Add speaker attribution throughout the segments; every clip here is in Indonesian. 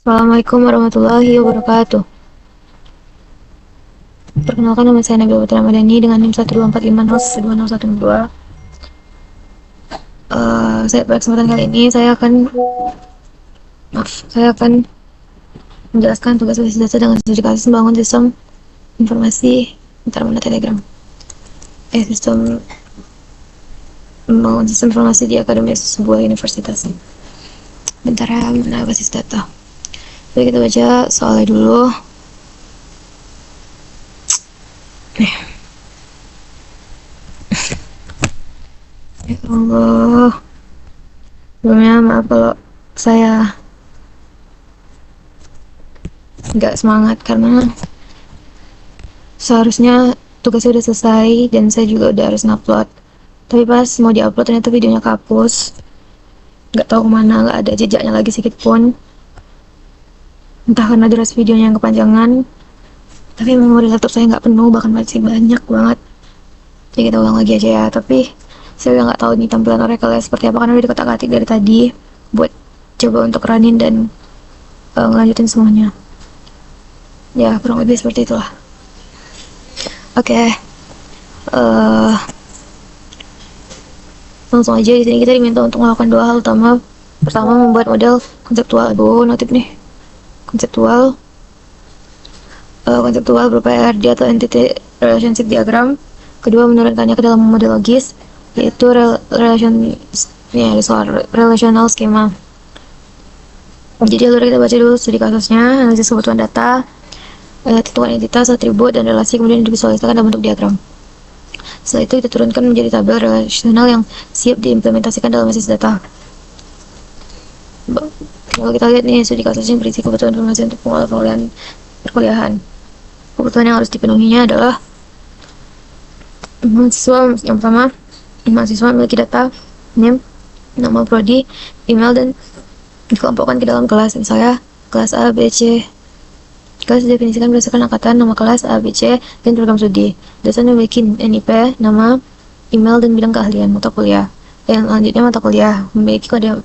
Speaker 1: Assalamualaikum warahmatullahi wabarakatuh. Perkenalkan, nama saya Nabil Putra Ramadhani dengan NIM 1245012. Saya pada kesempatan kali ini saya akan menjelaskan tugas basis data dengan studi kasus membangun sistem informasi Telegram. Sistem membangun sistem informasi di akademi sebuah universitas. Bentar ya, mana basis data. Jadi kita baca soalnya dulu. Ya Allah, sebelumnya maaf kalau saya nggak semangat karena seharusnya tugasnya udah selesai dan saya juga udah harus ngupload, tapi pas mau diupload ternyata videonya kehapus, nggak tahu kemana, nggak ada jejaknya lagi sedikit pun, entah karena durasi videonya yang kepanjangan, tapi memori laptop saya nggak penuh, bahkan masih banyak banget. Jadi kita ulang lagi aja ya. Tapi saya udah nggak tahu nih tampilan Oracle seperti apa karena udah dikotak-katik dari tadi buat coba untuk running dan ngelanjutin semuanya. Ya kurang lebih seperti itulah. Oke. Langsung aja. Di sini kita diminta untuk melakukan dua hal utama. Pertama, membuat model konseptual. Notif nih. Konseptual berupa ERD atau Entity Relationship Diagram. Kedua, menurunkannya ke dalam model logis, yaitu relational schema. Jadi alur kita baca dulu studi kasusnya, analisis kebutuhan data, tentukan identitas, atribut, dan relasi, kemudian divisualisasikan dalam bentuk diagram. Setelah itu kita turunkan menjadi tabel relasional yang siap diimplementasikan dalam basis data. Kalau kita lihat nih, studi kasusnya berisi kebutuhan informasi untuk pengelolaan perkuliahan. Kebutuhan yang harus dipenuhinya adalah mahasiswa. Yang pertama, mahasiswa memiliki data, name, nama prodi, email, dan dikelompokkan ke dalam kelas. Misalnya kelas A, B, C. Kelas didefinisikan berdasarkan angkatan, nama kelas A, B, C, dan program studi. Dosen memiliki NIP, nama, email, dan bidang keahlian mata kuliah. Dan selanjutnya mata kuliah memiliki kode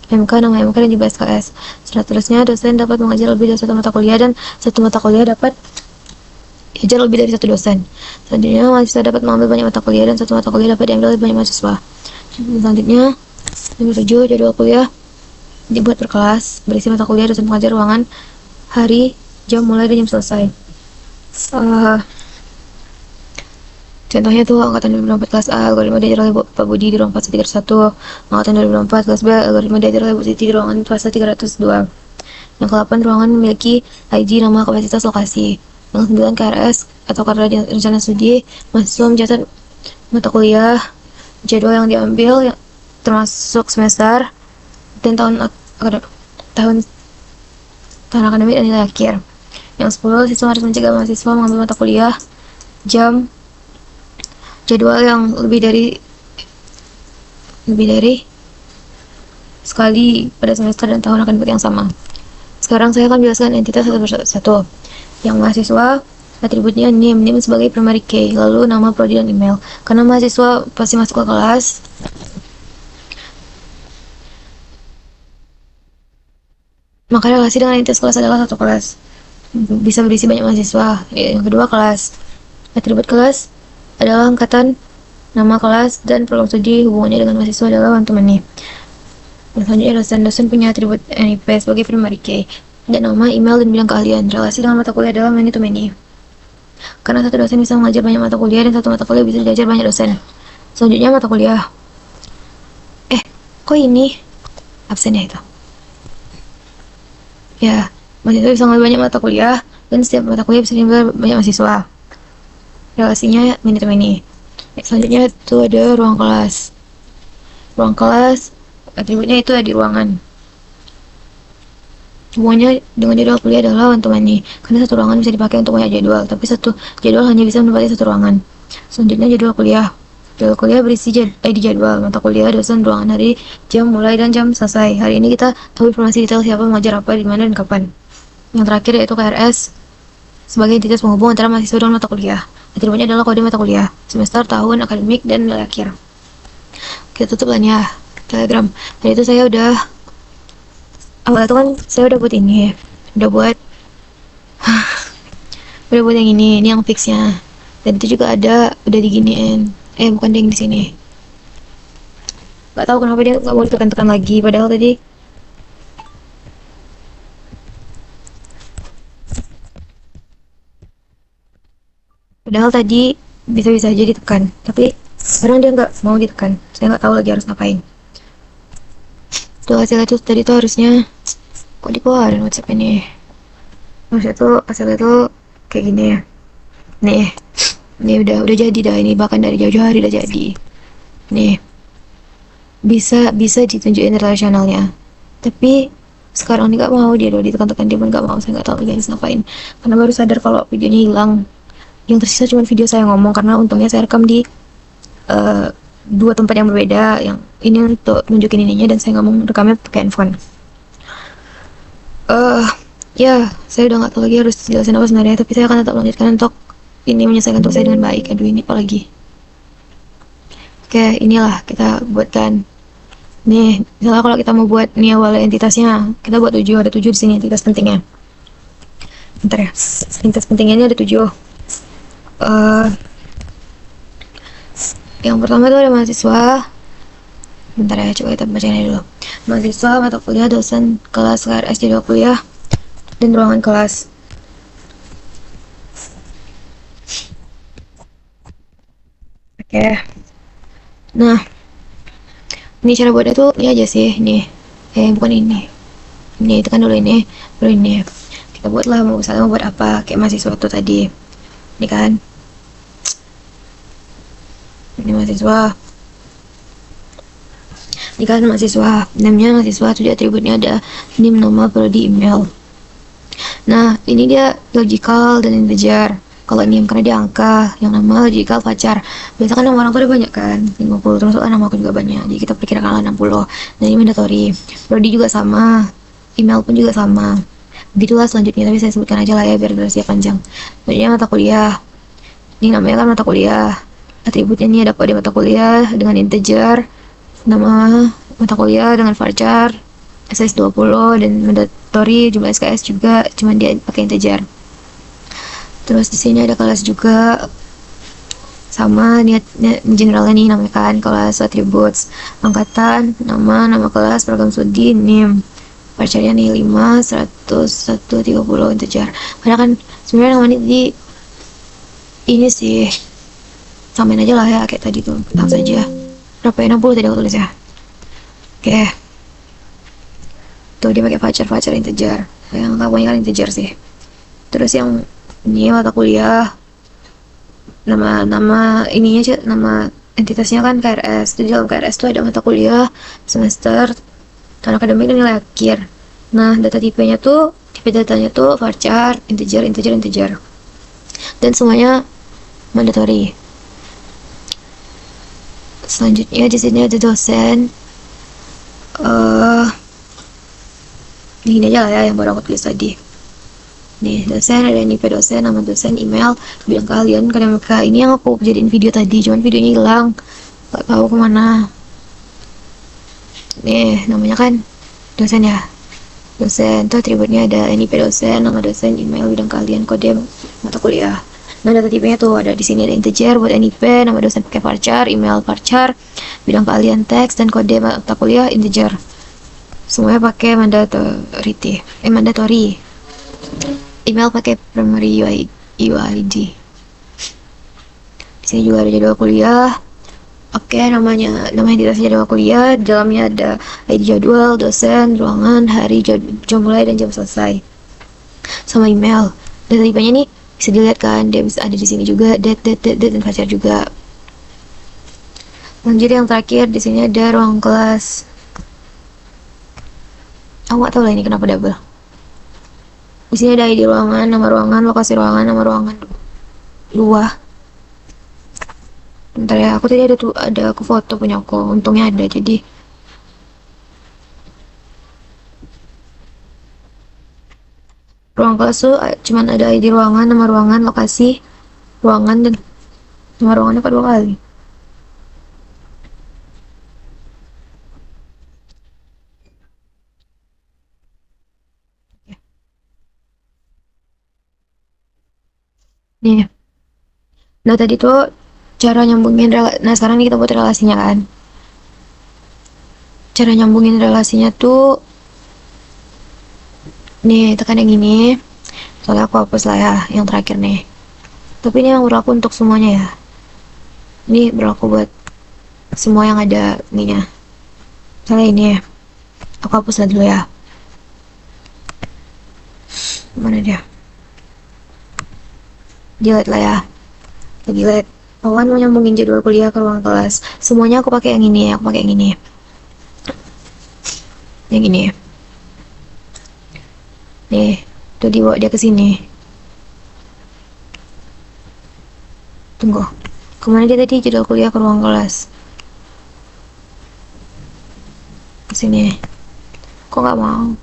Speaker 1: MK, nama MK, dan juga SKS. Setelah tulisnya, dosen dapat mengajar lebih dari satu mata kuliah, dan satu mata kuliah dapat diajar lebih dari satu dosen. Selanjutnya, mahasiswa dapat mengambil banyak mata kuliah, dan satu mata kuliah dapat diambil oleh banyak mahasiswa. Selanjutnya, nomor 7, jadwal kuliah dibuat per kelas, berisi mata kuliah, dosen pengajar, ruangan, hari, jam mulai, dan jam selesai. Contohnya tuh angkatan 2004 kelas A, algoritma diajar oleh Pak Budi di ruang fase 301. Angkatan 2004 kelas B, algoritma diajar oleh Bu Siti di ruangan fase 302. Yang ke-8, ruangan memiliki ID, nama, kapasitas, lokasi. Yang 9, KRS atau karena rencana studi, mahasiswa mencatat mata kuliah, jadwal yang diambil, termasuk semester dan tahun akademik dan nilai akhir. Yang 10, siswa harus mencegah mahasiswa mengambil mata kuliah, jam, jadwal yang lebih dari sekali pada semester dan tahun akademik yang sama. Sekarang saya akan menjelaskan entitas satu persatu. Yang mahasiswa, atributnya name sebagai primary key, lalu nama, prodi, dan email. Karena mahasiswa pasti masuk ke kelas, maka relasi dengan entitas kelas adalah satu kelas. Bisa berisi banyak mahasiswa. Yang kedua, kelas. Atribut kelas adalah angkatan, nama kelas, dan program studi. Hubungannya dengan mahasiswa adalah one to many. Selanjutnya, dosen punya atribut NIP sebagai primary key, dan nama, email, dan bidang keahlian. Relasi dengan mata kuliah adalah many to many, karena satu dosen bisa mengajar banyak mata kuliah, dan satu mata kuliah bisa diajar banyak dosen. Selanjutnya, mata kuliah. Kok ini absennya itu? Ya, mahasiswa bisa mengambil banyak mata kuliah, dan setiap mata kuliah bisa diambil banyak mahasiswa. Relasinya many to many. Selanjutnya itu ada ruang kelas. Ruang kelas, atributnya itu ada di ruangan. Hubungannya dengan jadwal kuliah adalah one to many, karena satu ruangan bisa dipakai untuk banyak jadwal, tapi satu jadwal hanya bisa menempati satu ruangan. Selanjutnya jadwal kuliah. Jadwal kuliah berisi ID jadwal, mata kuliah, dosen, ruangan, hari, jam mulai, dan jam selesai. Hari ini kita tahu informasi detail siapa mengajar apa, di mana, dan kapan. Yang terakhir yaitu KRS sebagai entitas penghubung antara mahasiswa dan mata kuliah. Atributnya adalah kode mata kuliah, semester, tahun, akademik, dan nilai akhir. Kita tutup lainnya Telegram. Tadi itu saya udah awalnya tuh kan saya udah buat ini ya, udah buat udah buat yang ini yang fixnya, dan itu juga ada udah diginiin, bukan yang di sini, nggak tahu kenapa dia nggak mau ditekan-tekan lagi, padahal tadi bisa-bisa aja ditekan, tapi sekarang dia nggak mau ditekan, saya nggak tahu lagi harus ngapain. Tuh hasilnya tuh tadi tuh harusnya kok dikeluarin WhatsApp ini, maksudnya tuh hasilnya tuh kayak gini ya, nih ini udah jadi dah, ini bahkan dari jauh-jauh hari udah jadi nih, bisa bisa ditunjukin relasionalnya, tapi sekarang ini nggak mau, dia udah ditekan-tekan, dia pun nggak mau, saya nggak tahu lagi harus ngapain, karena baru sadar kalau videonya hilang, yang tersisa cuma video saya ngomong, karena untungnya saya rekam di eh, dua tempat yang berbeda, yang ini untuk nunjukin ininya, dan saya ngomong rekamnya pakai handphone. Ya saya udah nggak tahu lagi harus jelasin apa sebenarnya, tapi saya akan tetap melanjutkan untuk ini menyelesaikan tugas saya dengan baik. Aduh, ini apa lagi. Oke, inilah kita buatkan. Nih, misalnya kalau kita mau buat nih awal entitasnya, kita buat 7, ada 7 di sini entitas pentingnya. Bentar ya, entitas pentingnya ini ada 7. Yang pertama itu ada mahasiswa. Bentar ya, coba kita bacain dulu. Mahasiswa, mata kuliah, dosen, kelas, KRS, jadwal kuliah, dan ruangan kelas. Oke. Nah, ini cara buatnya tuh ini aja sih, nih. Bukan ini. Ini tekan dulu ini, baru ini. Kita buatlah, mau misalnya mau buat apa, kayak mahasiswa tuh tadi. Ini kan. Ini mahasiswa. Ini kan mahasiswa. Namanya mahasiswa, tujuh atributnya ada nim, nama, prodi, email. Nah, ini dia logical dan integer. Kalau nim karena dia angka, yang nama logical pacar. Biasa kan nama orang tuh ada banyak kan, 50, termasuk nama aku juga banyak. Jadi kita perkirakan 60. Dan ini mandatory. Prodi juga sama. Email pun juga sama. Begitulah selanjutnya, tapi saya sebutkan aja lah ya biar durasinya panjang. Selanjutnya mata kuliah. Ini namanya kan mata kuliah. Atributnya ini ada kode mata kuliah dengan integer, nama mata kuliah dengan varchar, SS20, dan mandatory jumlah SKS juga, cuman dia pakai integer. Terus di sini ada kelas juga, sama niat generalnya nih namanya kan kelas attributes, angkatan, nama kelas, program studi, nim, varcharnya nih 5, 100, 130 integer. Karena kan sebenarnya namanya ini sih samain aja lah ya kayak tadi tuh, tenang saja. Berapa ya, 60 tadi aku tulis ya. Oke. Tuh dia pakai varchar integer. Yang kebanyakan integer sih. Terus yang ini mata kuliah, nama ininya sih, nama entitasnya kan KRS. Jadi dalam KRS tuh ada mata kuliah, semester, tahun akademik, dan nilai akhir. Nah, data tipenya tuh, tipe datanya tuh varchar, integer. Dan semuanya mandatory. Selanjutnya di sini ada dosen. Ini aja lah ya yang baru aku tulis tadi. Nih, dosen, ada NIP dosen, nama dosen, email, bilang kalian KDMK. Ini yang aku jadiin video tadi, cuman videonya hilang, gak tahu kemana. Nih, namanya kan dosen ya. Dosen tuh atributnya ada NIP dosen, nama dosen, email, bidang kalian, kode mata kuliah. Nah, data tipenya tuh ada di sini, ada integer buat NIP, nama dosen pakai varchar, email varchar, bidang kalian teks, dan kode mata kuliah integer. Semuanya pakai mandatory. Email pakai primary UID. Di sini juga ada jadwal kuliah. Oke, nama entitasnya jadwal kuliah. Di dalamnya ada ID jadwal, dosen, ruangan, hari, jam mulai, dan jam selesai. Sama email. Data tipenya nih bisa dilihat kan, dia bisa ada di sini juga, date, dan pacar juga. Lanjut yang terakhir, di sini ada ruang kelas. Aku nggak tahu lah ini kenapa double. Di sini ada ID ruangan, nama ruangan, lokasi ruangan, nama ruangan luah. Bentar ya, aku tadi ada aku foto punya aku, untungnya ada, jadi ruang kelas tuh cuman ada ID ruangan, nama ruangan, lokasi ruangan, dan nama ruangannya dua kali. Nih, nah tadi tuh cara nyambungin nah sekarang nih kita buat relasinya kan. Cara nyambungin relasinya tuh nih tekan yang ini. Soalnya aku hapus lah ya yang terakhir nih. Tapi ini yang berlaku untuk semuanya ya. Ini berlaku buat semua yang ada ininya. Misalnya ini ya. Aku hapus lah dulu ya. Mana dia? Delete lah ya. Delete. Aku kan mau nyambungin jadwal kuliah ke ruang kelas. Semuanya aku pakai yang ini. Aku pakai yang ini. Yang ini. Nih, tuh dibawa dia ke sini. Tunggu. Kemana dia tadi jadwal kuliah ke ruang kelas? Ke sini. Kok nggak mau?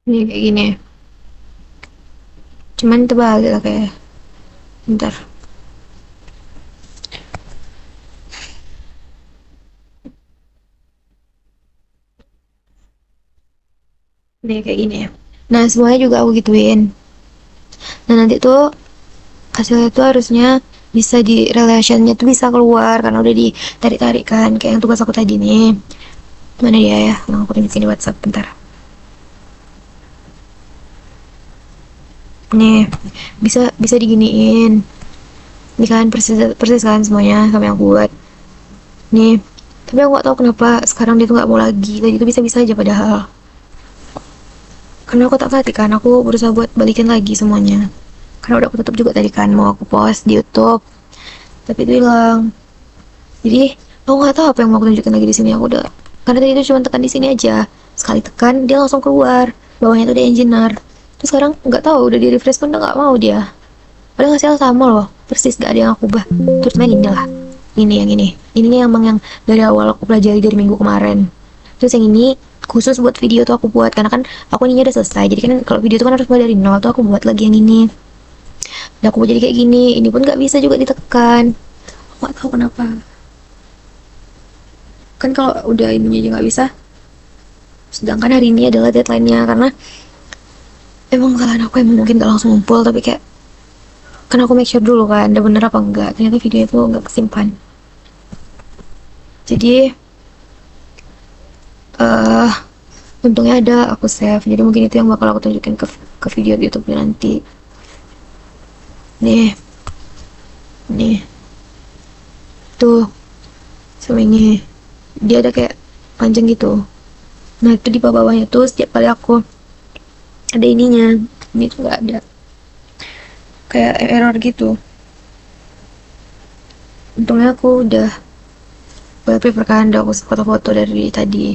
Speaker 1: Ini kayak gini. Cuman terbalik lah kayak. Bentar. Nih kayak gini ya. Nah semuanya juga aku gituin. Nah nanti tuh hasilnya tuh harusnya bisa di relationnya tuh bisa keluar karena udah ditarik-tarik kan kayak yang tugas aku tadi nih. Mana dia ya? Nah, aku tunjukin di WhatsApp bentar. Nih bisa bisa diginiin. Ini kan persis persis kan semuanya sama yang aku buat. Nih tapi aku gak tahu kenapa sekarang dia tuh nggak mau lagi. Tadi itu bisa-bisa aja padahal. Karena aku tak hati kan, aku berusaha buat balikin lagi semuanya. Karena udah aku tutup juga tadi kan, mau aku post di YouTube. Tapi itu hilang. Jadi, aku nggak tahu apa yang mau aku tunjukin lagi di sini. Aku udah, karena tadi itu cuma tekan di sini aja. Sekali tekan, dia langsung keluar. Bawahnya tuh dia engineer. Terus sekarang nggak tahu, udah di refresh pun udah nggak mau dia. Padahal hasilnya sama loh, persis gak ada yang aku ubah. Terus main ini lah. Ini yang ini. Ini emang yang dari awal aku pelajari dari minggu kemarin. Terus yang ini khusus buat video tuh aku buat karena kan aku ininya udah selesai, jadi kan kalau video tuh kan harus mulai dari nol tuh aku buat lagi yang ini. Dan aku buat jadi kayak gini, ini pun nggak bisa juga ditekan. Aku nggak tahu kenapa. Kan kalau udah ininya aja nggak bisa. Sedangkan hari ini adalah deadline-nya karena emang kesalahan aku emang mungkin gak langsung ngumpul tapi kayak kan aku make sure dulu kan udah bener apa enggak, ternyata video itu nggak kesimpan. Jadi eh untungnya ada aku save, jadi mungkin itu yang bakal aku tunjukin ke video YouTube nanti. Nih nih tuh sama ini dia ada kayak panjang gitu. Nah itu di bawah-bawahnya tuh setiap kali aku ada ininya, ini tuh nggak ada kayak error gitu. Untungnya aku udah prepare kan, udah aku foto-foto dari tadi,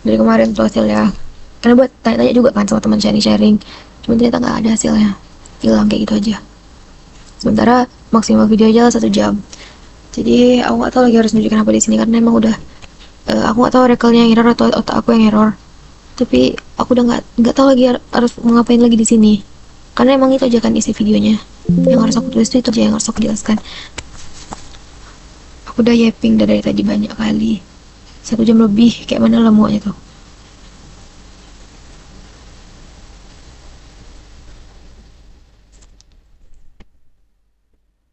Speaker 1: dari kemarin tuh hasilnya. Karena buat tanya-tanya juga kan sama teman sharing-sharing, cuma ternyata nggak ada hasilnya, hilang kayak gitu aja. Sementara maksimal video aja 1 jam. Jadi aku nggak tahu lagi harus nunjukin apa di sini karena emang udah aku nggak tahu rekelnya yang error atau otak aku yang error. Tapi aku udah nggak tahu lagi harus mau ngapain lagi di sini. Karena emang itu aja kan isi videonya. Yang harus aku tulis itu aja yang harus aku jelaskan. Aku udah yapping dari tadi banyak kali. 1 jam lebih, kayak mana lah muanya tuh.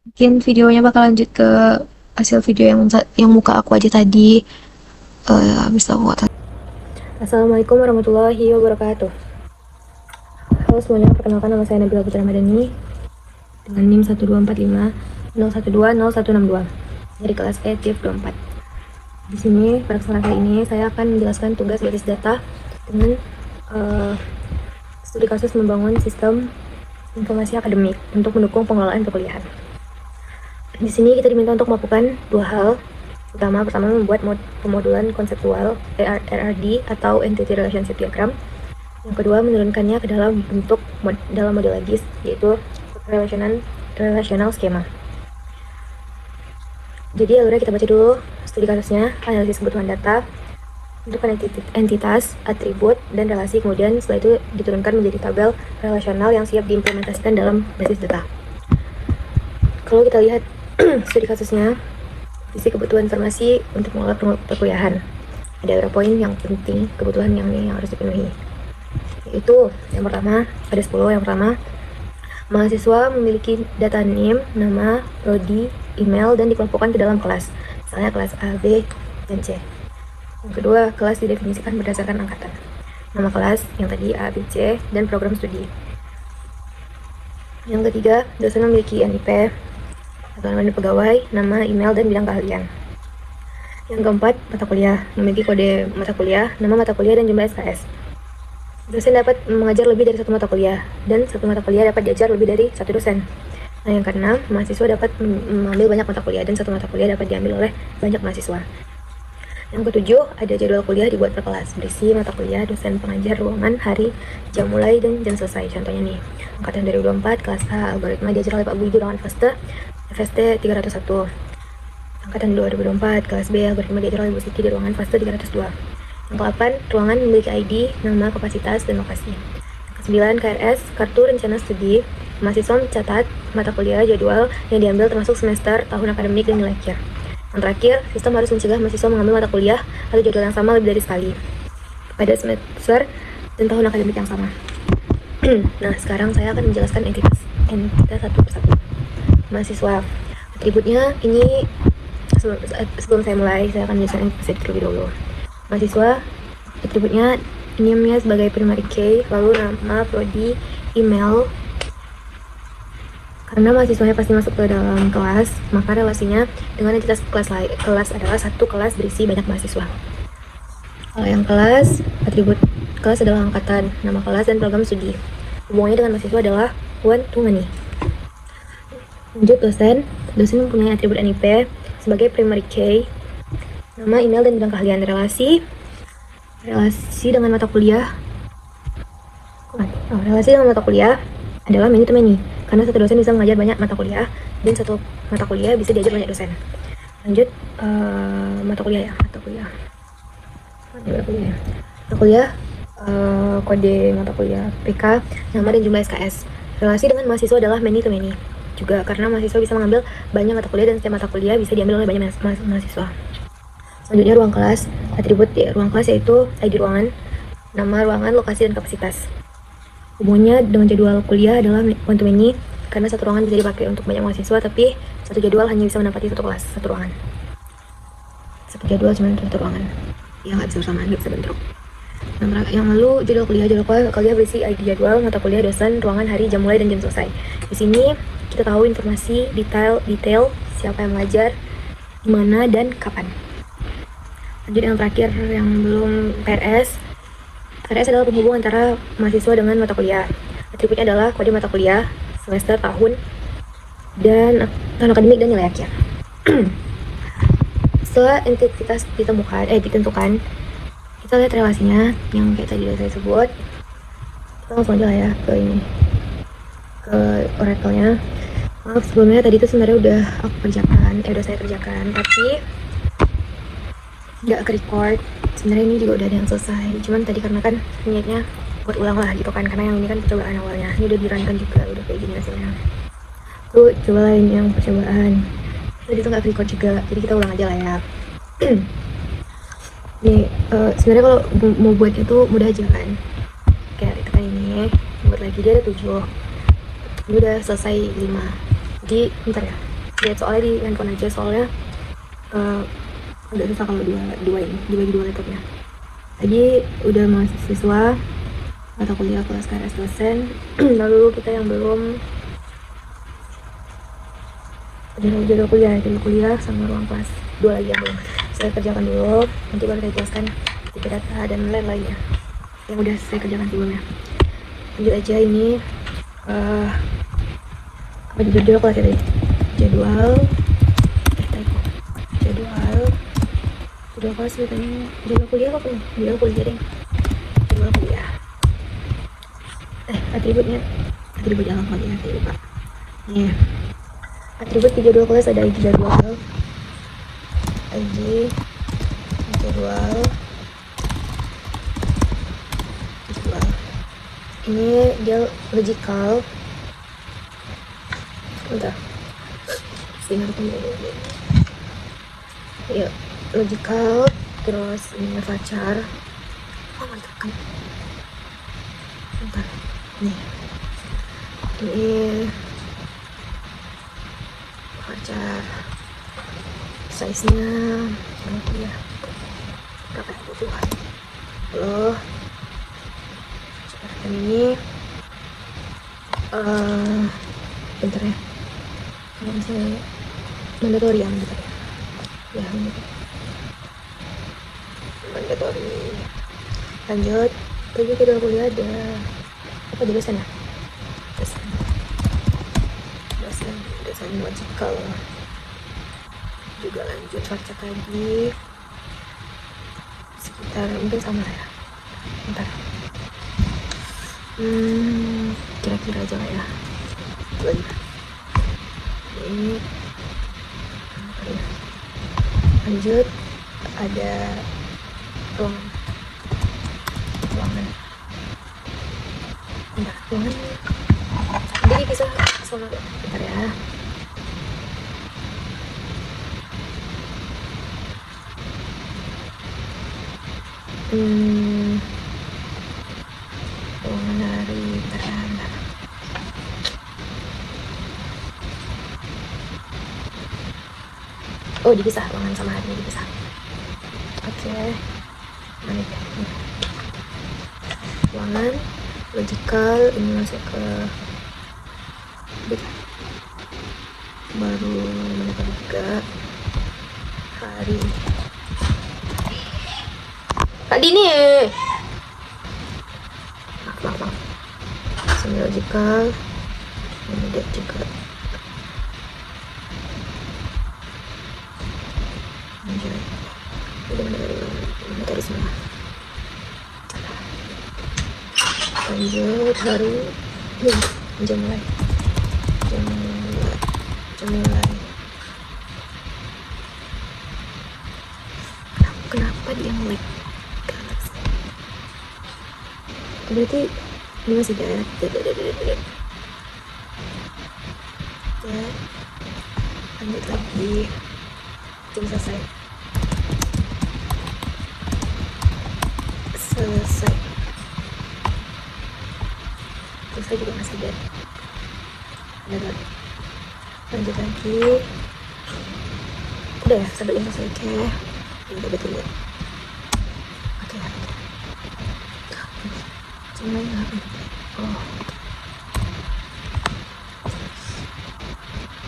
Speaker 1: Mungkin videonya bakal lanjut ke hasil video yang muka aku aja tadi. Habis itu aku nggak tahu. Assalamualaikum warahmatullahi wabarakatuh. Halo semuanya, perkenalkan nama saya Nabila Putra Madani dengan NIM 1245 012 0162 dari kelas E-TIF 24. Di sini pada kesempatan kali ini saya akan menjelaskan tugas basis data dengan studi kasus membangun sistem informasi akademik untuk mendukung pengelolaan perkuliahan. Di sini kita diminta untuk melakukan 2 hal. Pertama membuat pemodulan konseptual RRD atau Entity Relationship Diagram. Yang kedua, menurunkannya ke dalam bentuk dalam model LAGIS, yaitu relational schema. Jadi alurnya kita baca dulu studi kasusnya, analisis kebutuhan data, tentukan entitas, atribut, dan relasi, kemudian setelah itu diturunkan menjadi tabel relasional yang siap diimplementasikan dalam basis data. Kalau kita lihat studi kasusnya, isi kebutuhan informasi untuk mengelola perkuliahan. Ada beberapa poin yang penting kebutuhan yang harus dipenuhi. Yaitu yang pertama, ada 10. Yang pertama, mahasiswa memiliki data NIM, nama, prodi, email, dan dikelompokkan ke dalam kelas. Misalnya kelas A, B, dan C. Yang kedua, kelas didefinisikan berdasarkan angkatan. Nama kelas yang tadi A, B, C, dan program studi. Yang ketiga, dosen memiliki NIP atau nama pegawai, nama, email, dan bidang keahlian. Yang keempat, mata kuliah memiliki kode mata kuliah, nama mata kuliah, dan jumlah SKS. Dosen dapat mengajar lebih dari satu mata kuliah, dan satu mata kuliah dapat diajar lebih dari satu dosen. Nah, yang keenam, mahasiswa dapat mengambil banyak mata kuliah, dan satu mata kuliah dapat diambil oleh banyak mahasiswa. Yang ketujuh, ada jadwal kuliah dibuat per kelas, berisi mata kuliah, dosen pengajar, ruangan, hari, jam mulai, dan jam selesai. Contohnya nih, angkatan 2024, kelas A, algoritma diajar oleh Pak Budi dengan FST 301. Angkatan 2024, kelas B, algoritma diajar oleh Bu Siti di ruangan fase 302. Yang ke-8, ruangan memiliki ID, nama, kapasitas, dan lokasi. Yang ke-9, KRS, kartu rencana studi. Mahasiswa mencatat mata kuliah jadwal yang diambil termasuk semester, tahun akademik, dan nilai akhir. Yang terakhir, sistem harus mencegah mahasiswa mengambil mata kuliah atau jadwal yang sama lebih dari sekali pada semester dan tahun akademik yang sama. Nah, sekarang saya akan menjelaskan entitas satu persatu. Mahasiswa, atributnya ini sebelum saya mulai, saya akan menjelaskan entitas terlebih dahulu. Mahasiswa, atributnya NIM-nya sebagai primary key, lalu nama, prodi, email. Karena mahasiswanya pasti masuk ke dalam kelas, maka relasinya dengan entitas kelas adalah satu kelas berisi banyak mahasiswa. Kalau yang kelas, atribut kelas adalah angkatan, nama kelas, dan program studi. Hubungannya dengan mahasiswa adalah one to many. Lanjut, dosen mempunyai atribut NIP sebagai primary key, nama, email, dan bidang keahlian. Relasi dengan mata kuliah. Relasi dengan mata kuliah adalah many to many, karena satu dosen bisa mengajar banyak mata kuliah, dan satu mata kuliah bisa diajar banyak dosen. Lanjut, mata kuliah. Kode mata kuliah PK, nama, dan jumlah SKS. Relasi dengan mahasiswa adalah many to many juga, karena mahasiswa bisa mengambil banyak mata kuliah, dan setiap mata kuliah bisa diambil oleh banyak mahasiswa. Selanjutnya, ruang kelas. Atribut ruang kelas yaitu ID ruangan, nama ruangan, lokasi, dan kapasitas. Hubungannya dengan jadwal kuliah adalah one to many, karena satu ruangan bisa dipakai untuk banyak mahasiswa, tapi satu jadwal hanya bisa menempati satu kelas, satu ruangan. Satu jadwal cuma satu ruangan, ya nggak bisa bersamaan, nggak bisa bentrok. Yang lalu, jadwal kuliah berisi ID jadwal, mata kuliah, dosen, ruangan, hari, jam mulai, dan jam selesai. Di sini kita tahu informasi detail siapa yang mengajar, di mana, dan kapan. Lanjut, yang terakhir yang belum PRS adalah penghubung antara mahasiswa dengan mata kuliah. Atributnya adalah kode mata kuliah, semester, tahun, dan tahun akademik, dan nilai akhir. Setelah entitas ditentukan, kita lihat relasinya yang kayak tadi udah saya sebut. Kita langsung aja lah ya ke Oracle-nya. Maaf, sebelumnya tadi itu sebenarnya udah saya kerjakan, tapi nggak ke-record. Sebenarnya ini juga udah ada yang selesai, cuman tadi karena kan niatnya buat ulang lah gitu kan, karena yang ini kan percobaan awalnya, ini udah di-run kan juga, udah kayak gini hasilnya. Tuh, coba lain yang percobaan tadi tuh nggak ke-record juga, jadi kita ulang aja lah ya. Nih, sebenarnya kalau mau buat itu mudah aja kan, kayak tekan ini, buat lagi, dia ada 7, ini udah selesai 5, jadi bentar ya, lihat soalnya di handphone aja, soalnya agak susah kalau dibagi dua laptopnya. Tadi udah mahasiswa, mata kuliah, kelas, KRS, dosen. Lalu kita yang belum jadwal kuliah sama ruang kelas, 2 lagi yang belum saya kerjakan dulu, nanti baru saya jelaskan tipe data dan lain-lainnya yang udah saya kerjakan sebelumnya. Lanjut aja, ini apa jadwal kelas tadi? Jadwal kelas katanya, jadwal kuliah apa nih? Jadwal kuliah. Atribut jadwal kuliah, saya lupa. Nih, atribut di jadwal kelas ada ID jadwal, ini dia logical. Bentar, ya logical, terus ini pacar. Oh mantap kan, bentar nih, ini pacar, size nya berapa ya, berapa ya, 20-an. Halo, sekarang ini bentar ya, kalau misalnya mandatory ya, bentar ya, mandatory. Lanjut, tadi kita kuliah ada apa di dosen ya? Dosen logical juga. Lanjut facak lagi sekitar mungkin sama ya, bentar, kira-kira aja lah ya, lagi ini. Lanjut ada ruangan, ruangan jadi bisa sama, bentar ya. Ruangan dari bentar. Oh dipisah, ruangan sama harinya dipisah. Oke, mana ya? Ruangan logical ini masuk ke baru menit juga hari Kak Dini. Maaf. Semi logical ini dia juga. Udah semua. Lanjut hari jam mulai. Kenapa dia mulai? Berarti ini masih ada. Ya, lanjut lagi. Jam selesai. Terus juga masih ada. Lanjut lagi. Udah ya, sampai ini selesai. Oke. Udah betul ya. Oke. Cuma oh.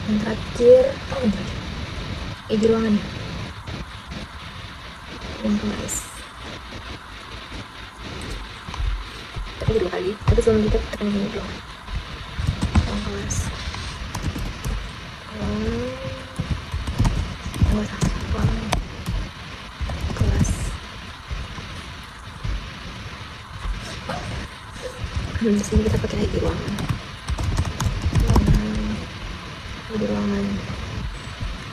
Speaker 1: Yang terakhir, di ruangan ya. Ruang kelas. Tapi dua kali. Tapi sebelum kita tekan ini dulu. Ruang kelas. Di sini kita pakai di ruangan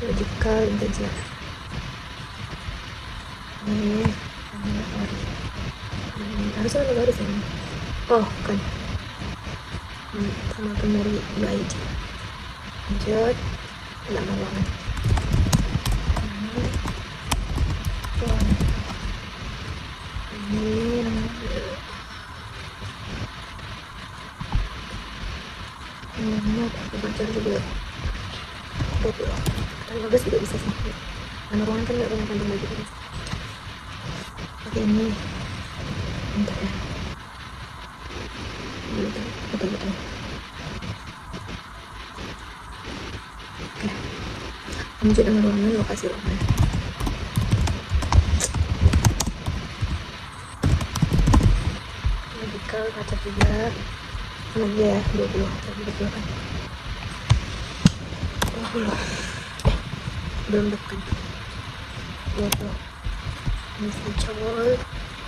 Speaker 1: logical integer. Ini harusnya ada garis ini. Oh kan, sama dari dua aja. Lanjut nama ruangan. Ini namanya apa? Baca juga. Kan bagus juga bisa sih. Nama ruangan kan nggak banyak panjang lagi. Oke ini, bentar ya. Betul. Oke. Lanjut nama ruangan, lokasi ruangan. Medical kaca 3. Lagi ya 20 kan 20 belum dekat 20 ini cowok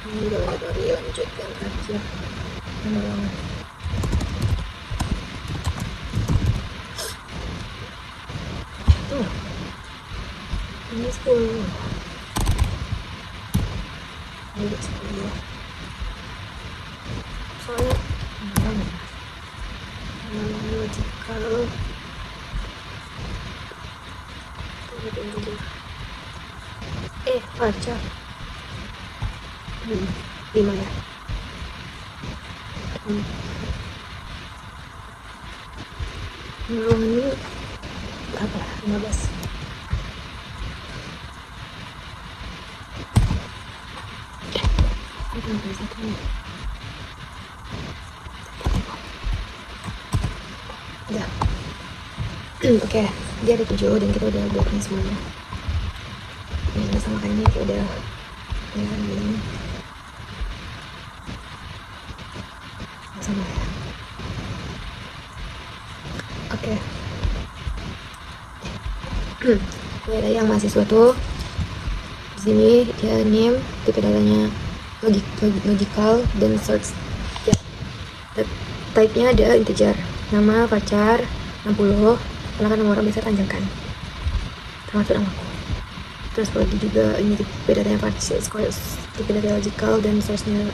Speaker 1: ini dari lanjut yang terakhir ruangan. Ini 10 soalnya logical Baca 5 ya. Ruang ini berapa? 15. Udah. Oke, dia ada 7 dan kita udah buat ini semuanya. Ini sama kayak ini kita udah ini sama ya. Oke. Ini ada yang mahasiswa tuh. Di sini dia name, tipe datanya logical dan search. Ya. Type-nya ada integer. Nama pacar 60. Karena kan nomor orang biasa panjangkan. Termasuk namaku. Terus bagi juga ini tipe datanya pacar, tipe data logical dan source-nya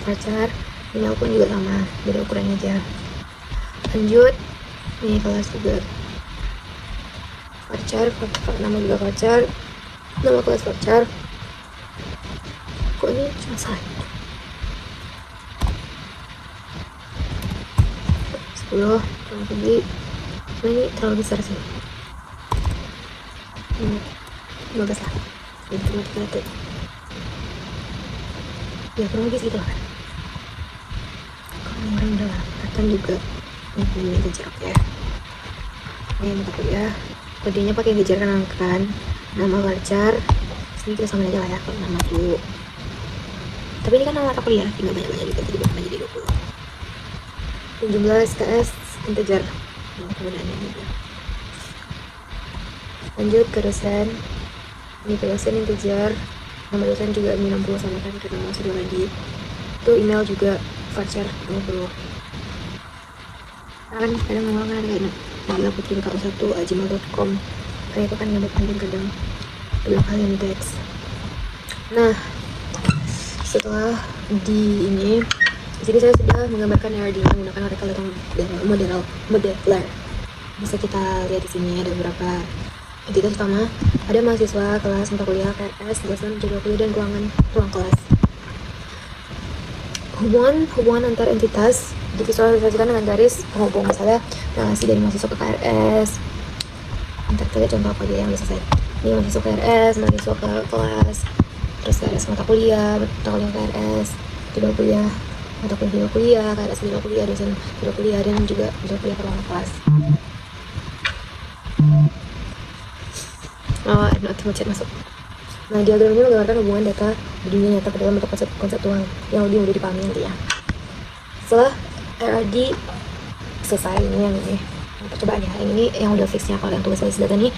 Speaker 1: pacar. Email pun juga sama, beda ukurannya aja. Lanjut, ini kelas juga pacar, nama juga pacar, nama kelas pacar. Kok ini cuma 10, kurang lebih. Ini terlalu besar sih. 15 lah. Jadi cuma 3 detik. Ya kurang lebih segitu lah kan. Kalau orang udah kelihatan juga. Ini kejar, oke. Ini mata kuliah. Kodenya pakai kejar kan. Nama pacar. Sini kita samain aja lah ya kalau nama dulu. Tapi ini kan nama mata kuliah, tinggal banyak-banyak juga, jadi bakal jadi 20. Dan jumlah SKS integer. Penggunaannya juga. Lanjut ke dosen. Ini ke dosen integer. Nama dosen juga 60 sama kan karena masuk lagi. Itu email juga pacar 20. Kan kadang ngomong kan ada kayak nabila.putri.1@gmail.com. Kayak itu kan nyebut penting kadang belum kali yang teks. Nah, setelah di sini saya sudah menggambarkan RD menggunakan artikel atau modeler. Bisa kita lihat di sini ada beberapa entitas utama. Ada mahasiswa, kelas, mata kuliah, KRS, dosen, jadwal kuliah, dan ruang kelas. Hubungan antar entitas divisualisasikan dengan garis penghubung, misalnya relasi dari mahasiswa ke KRS. Ntar kita lihat contoh apa aja yang udah selesai. Ini mahasiswa KRS, mahasiswa ke kelas, terus KRS mata kuliah KRS, jadwal kuliah, mata kuliah jadwal kuliah, KRS jadwal kuliah, dosen jadwal kuliah, dan juga jadwal kuliah ke ruang kelas. Chat masuk. Nah, diagram ini menggambarkan hubungan data di dunia nyata ke dalam bentuk konseptual yang lebih mudah dipahami nanti ya. Setelah RRD selesai, ini percobaan ya. Ini yang udah fixnya, kalau yang tulis data nih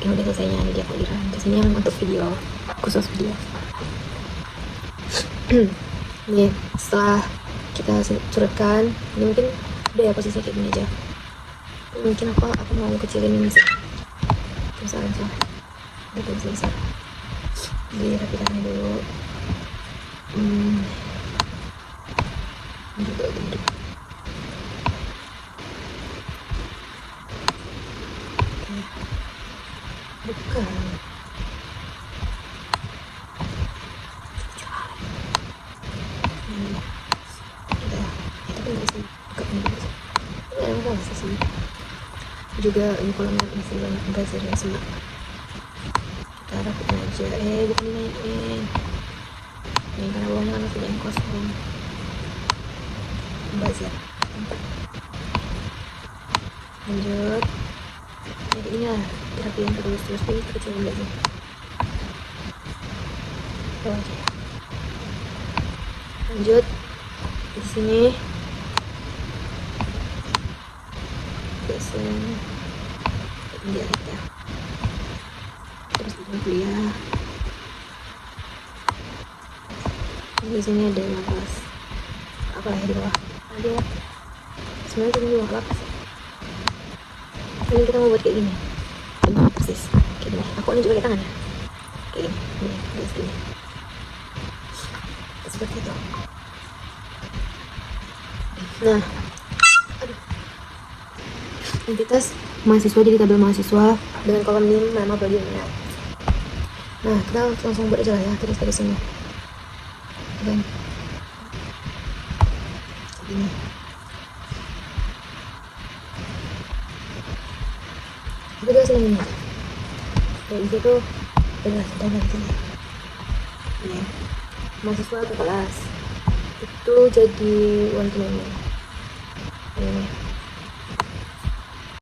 Speaker 1: yang udah selesainya, ini dia kaliran. Terus ini yang untuk video, khusus video. Nih, setelah kita suratkan, ini mungkin udah ya posisinya kayak gini aja. Mungkin aku mau kecilin ini sih. Terus aja. Udah selesai. Dirapikannya dulu. Juga bentuk. Bukan. Udah. Itu kan dari sini. Buka ini dulu. Ini ada apa sih? Juga ini kolomnya masih banyak bazarnya semua. Kita rapikan aja. Bukan dinaikin. Ini karena bawahnya kan masih yang kosong. Bazar. Lanjut. Jadi ini lah rapiin terus ini kecilin lagi. Oke. Lanjut di sini. Dosen dia kita. Terus di kuliah. Di sini ada kelas. Apa ya di bawah? Ada. Sebenarnya ini juga kelas. Ini kita mau buat kayak gini. Persis kayak gini. Aku ini juga pakai tangan ya. Kayak gini. Ini segini. Seperti itu. Nah, entitas mahasiswa jadi tabel mahasiswa dengan kolom NIM, nama, prodi, email. Nah, kita langsung buat aja lah ya tulis sini. Dan ini. Kita juga sini. Kayak gitu jelas dan nanti ini mahasiswa ke kelas itu jadi one to many ini